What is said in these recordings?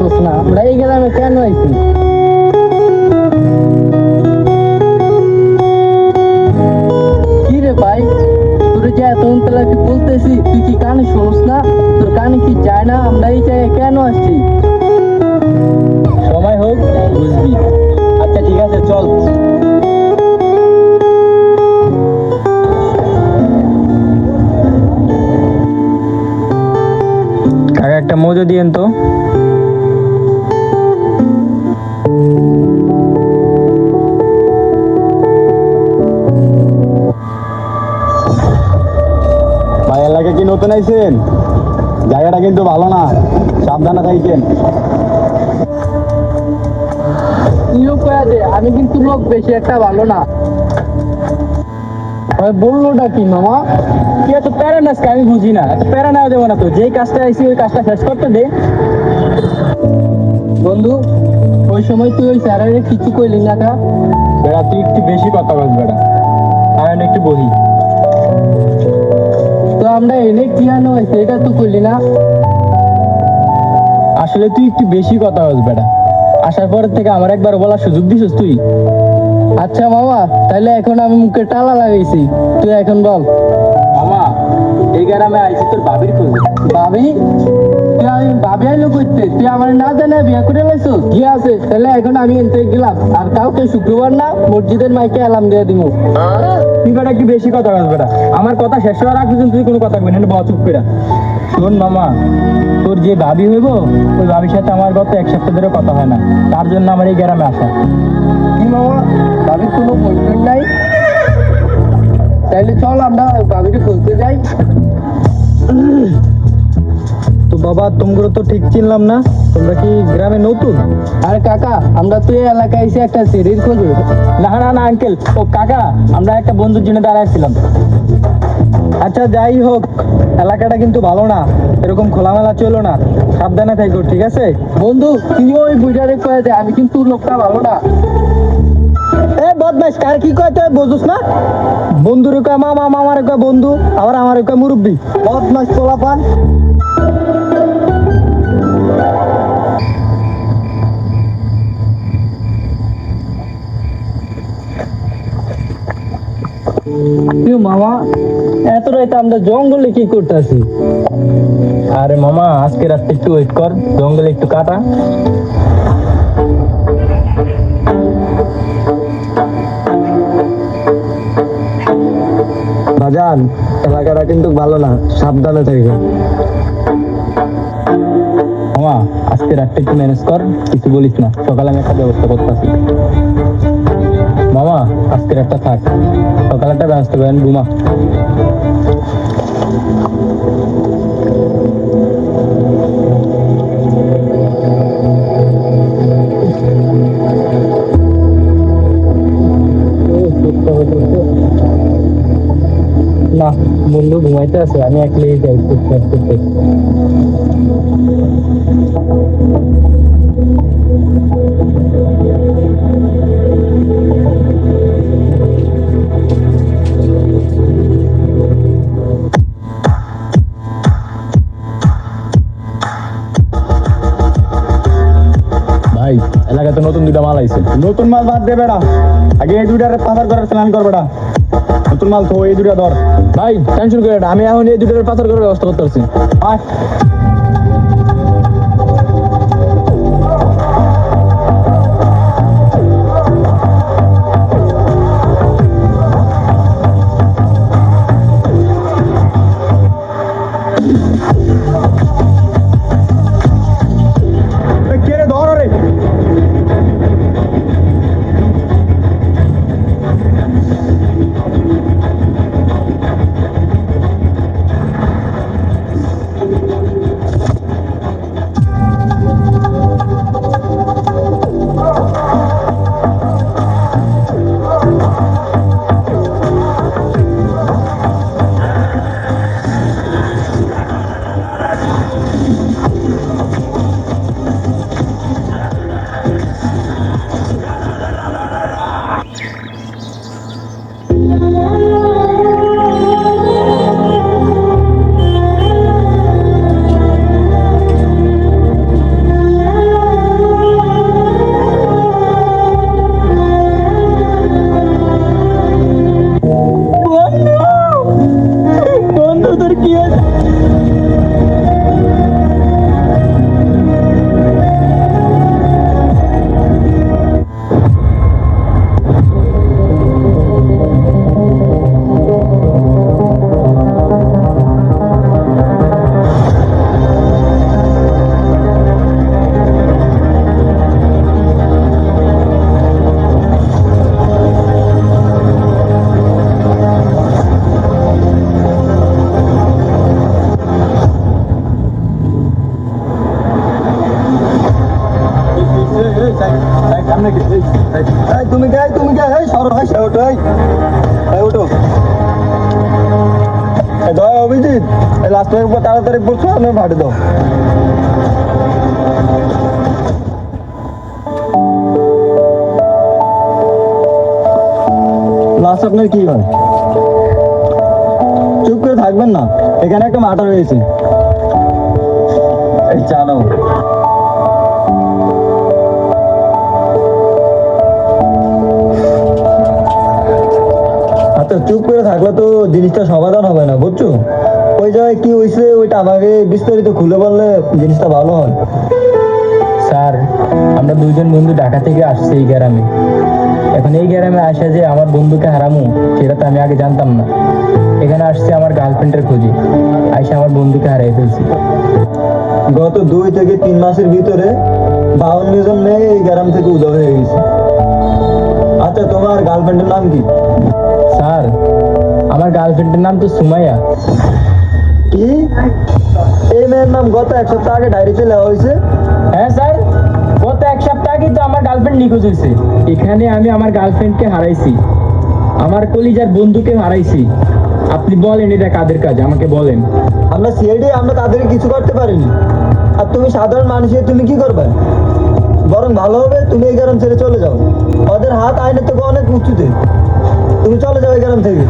পারতোস না আমরা এই গ্রামে কেন আইছি? কি রে ভাই, তোর যে এত কি বলতেছি, তুই কি কানে শুনস না? তোর কানে কি যায় না আমরা এই জায়গায় কেন আসছি? সময় হোক বুঝবি। আচ্ছা ঠিক আছে চল। কাকা একটা মজা দিয়েন তো। ভাই এলাকা কি নতুন আইছেন? জায়গাটা কিন্তু ভালো না, সাবধানে থাকেন। তুইও কয়া দে, আমি কিন্তু লোক বেশি একটা ভালো না। ভাই বললোটা কি মামা? তুই এত প্যারা নাস আমি বুঝি না, এত প্যারা নেওয়া দেবো না তো, যেই কাজটা আইসি ওই কাজটা শেষ করতে দে। বন্ধু, ওই সময় তুই ওই স্যারের কিছু কইলি না কা? বেড়া তুই একটু বেশি কথা বল বেড়া, আমি একটু বহি। তো আমরা এনে কি আনো হয়েছে এটা তো কইলি না। আসলে তুই একটু বেশি কথা বল বেড়া, আসার পর থেকে আমার একবার বলার সুযোগ দিছিস তুই? আচ্ছা মামা, তাহলে এখন আমি মুখে টালা লাগাইছি, তুই এখন বল। মামা, এই গ্রামে আইসি তোর বাবির খোঁজে। ভাবি? তুই আমি ভাবি আইলো করতে, তুই আমার না জানে বিয়ে করে লাইছো? ঠিক আছে, তাহলে এখন আমি এনতে গেলাম, আর কাউকে শুক্রবার না মসজিদের মাইকে অ্যালার্ম দিয়ে দিব। তুই বেটা একটু বেশি কথা বল বেটা, আমার কথা শেষ হওয়ার আগ পর্যন্ত তুই কোনো কথা কই না, বল চুপ করে। শোন মামা, তোর যে ভাবি হইব ওই ভাবির সাথে আমার গত এক সপ্তাহ ধরে কথা হয় না, তার জন্য আমার এই গ্রামে আসা। কি মামা, ভাবির কোনো বয়ফ্রেন্ড নাই? তাইলে চল আমরা ভাবিকে খুঁজতে যাই। তো বাবা তোমরা তো ঠিক চিনলাম না, তোমরা কি গ্রামে নতুন? আর কাকা, আমরা তো এই এলাকায় এসে একটা সিঁড়ির খোঁজে। না না না আঙ্কেল, ও কাকা, আমরা একটা বন্ধুর জন্য দাঁড়াইছিলাম। আচ্ছা যাই হোক, এলাকাটা কিন্তু ভালো না, এরকম খোলামেলা চলো না, সাবধানে থাকো ঠিক আছে? বন্ধু, তুই ওই বুঝারে কয়ে দে, আমি কিন্তু লোকটা ভালো না। এ বদমাস, কার কি কয় তুই বুঝুস না? বন্ধুর কয় মামা, মামার কয় বন্ধু, আবার আমার কয় মুরব্বি। বদমাস পোলাপান। তুই মামা, এত রাইতে আমরা জঙ্গলে কি করতেছি? আরে মামা, আজকে রাতে একটু ওয়েট কর, জঙ্গলে একটু কাটা। বাজান, এলাকাটা কিন্তু ভালো না, সাবধানে থাকবেন। মামা, আজকে রাতটা একটু ম্যানেজ কর, কিছু বলিস না, সকালে আমি একটা ব্যবস্থা করতেছি। মামা, আজকে রাতটা থাক, সকালে একটা ব্যবস্থা করেন, ঘুমা। না বন্ধু ঘুমাইতে আছে, আমি একলাই যাই করতে। ভাই, এলাকাতে নতুন দুইটা মাল আইছে। নতুন মাল বাদ দে বেড়া, আগে এই দুইটারে পাচার করার প্ল্যান কর বেড়া। নতুন মাল তো এই দুইটা ধর। ভাই টেনশন করে না, আমি এখন এই দুটোর পাচার করার ব্যবস্থা করতেছি। আয়। কে রে, ধর রে। তুমি কে এই সরো ভাই ওঠো এই ওঠো দয়া অভিজিৎ এই লাস্ট একবার তাড়াতাড়ি বলছো আমি ভাড়ে দাও লাস্ট আপনার কি হয় চুপ করে থাকবেন না এখানে একটা মাটা রয়েছে এই জানো আচ্ছা চুপ করে থাকলে তো জিনিসটা সমাধান হবে না বুঝছো ওই জায়গায় কি হয়েছে ওইটা আমাকে বিস্তারিত খুলে বললে জিনিসটা ভালো হয় স্যার আমরা দুইজন বন্ধু ঢাকা থেকে আসছি এই গ্রামে। এখন এই গ্রামে আসে যে আমার বন্ধুকে হারামু সেটা তো আমি আগে জানতাম না। এখানে আসছে আমার গার্লফ্রেন্ডের খোঁজে, আইসা আমার বন্ধুকে হারিয়ে ফেলছি। গত 2 থেকে 3 মাসের ভিতরে 52 জন মেয়ে এই গ্রাম থেকে উধাও হয়ে গেছে। আচ্ছা তোমার গার্লফ্রেন্ডের নাম কি? স্যার আমার গার্লফ্রেন্ডের নাম তো সুমাইয়া। কি এই মেয়ের নাম গত 1 সপ্তাহ আগে ডায়েরিতে লেওয়া হয়েছে? হ্যাঁ স্যার, গত 1 সপ্তাহ আগে তো আমার গার্লফ্রেন্ড নিখোঁজ হয়েছে। এখানে আমি আমার গার্লফ্রেন্ডকে হারাইছি, আমার কলিজার বন্ধুকে হারাইছি। আপনি বলেন এটা কাদের কাজ, আমাকে বলেন। আমরা সিআইডি, আমরা তাদেরকে কিছু করতে পারিনি। আর তুমি সাধারণ মানুষ হয়ে তুমি কি করবে? বরং ভালো হবে তুমি এই গ্রাম ছেড়ে চলে যাও। ওদের হাত আইনের থেকে অনেক উঁচুতে। তুমি চলে যাও এই গ্রাম থেকে।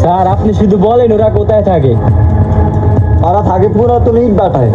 স্যার আপনি শুধু বলেন ওরা কোথায় থাকে। ওরা থাকে পুরাতন ইট বাটায়।